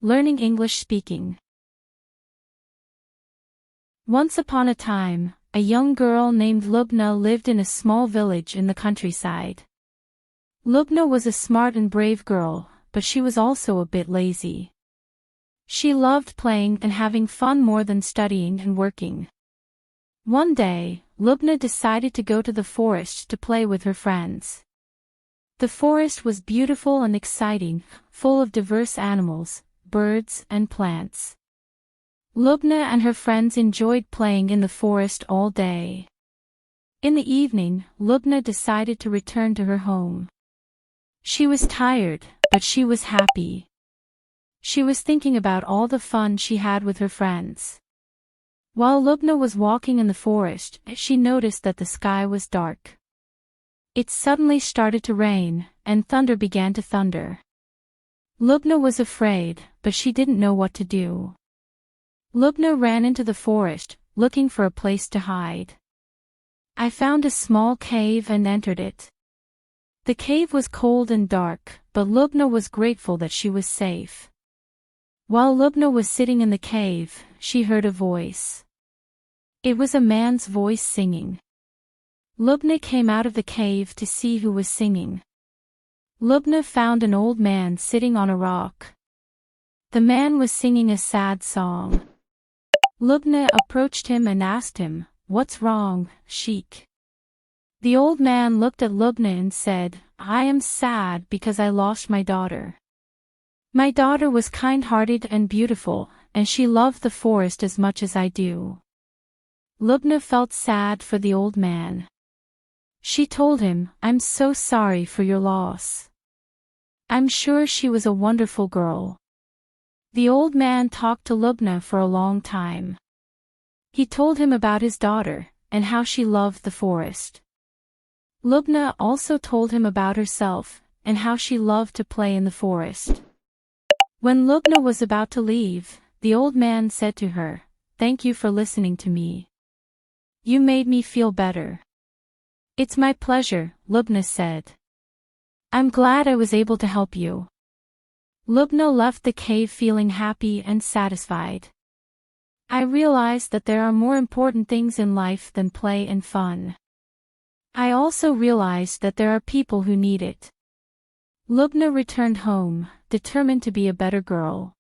Learning English speaking. Once upon a time, a young girl named Lubna lived in a small village in the countryside. Lubna was a smart and brave girl, but she was also a bit lazy. She loved playing and having fun more than studying and working. One day, Lubna decided to go to the forest to play with her friends. The forest was beautiful and exciting, full of diverse animals, birds, and plants. Lubna and her friends enjoyed playing in the forest all day. In the evening, Lubna decided to return to her home. She was tired, but she was happy. She was thinking about all the fun she had with her friends. While Lubna was walking in the forest, she noticed that the sky was dark. It suddenly started to rain, and thunder began to thunder. Lubna was afraid, but she didn't know what to do. Lubna ran into the forest, looking for a place to hide. I found a small cave and entered it. The cave was cold and dark, but Lubna was grateful that she was safe. While Lubna was sitting in the cave, she heard a voice. It was a man's voice singing. Lubna came out of the cave to see who was singing. Lubna found an old man sitting on a rock. The man was singing a sad song. Lubna approached him and asked him, "What's wrong, Sheik?" The old man looked at Lubna and said, "I am sad because I lost my daughter. My daughter was kind-hearted and beautiful, and she loved the forest as much as I do." Lubna felt sad for the old man. She told him, "I'm so sorry for your loss. I'm sure she was a wonderful girl." The old man talked to Lubna for a long time. He told him about his daughter, and how she loved the forest. Lubna also told him about herself, and how she loved to play in the forest. When Lubna was about to leave, the old man said to her, "Thank you for listening to me. You made me feel better." "It's my pleasure," Lubna said. "I'm glad I was able to help you." Lubna left the cave feeling happy and satisfied. I realized that there are more important things in life than play and fun. I also realized that there are people who need it. Lubna returned home, determined to be a better girl.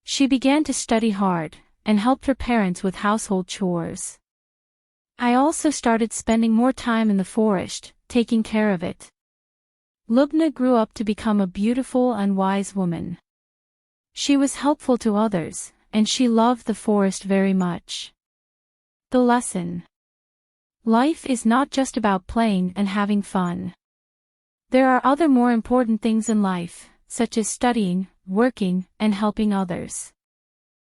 She began to study hard, and helped her parents with household chores. I also started spending more time in the forest, taking care of it. Lubna grew up to become a beautiful and wise woman. She was helpful to others, and she loved the forest very much. The lesson: life is not just about playing and having fun. There are other more important things in life, such as studying, working, and helping others.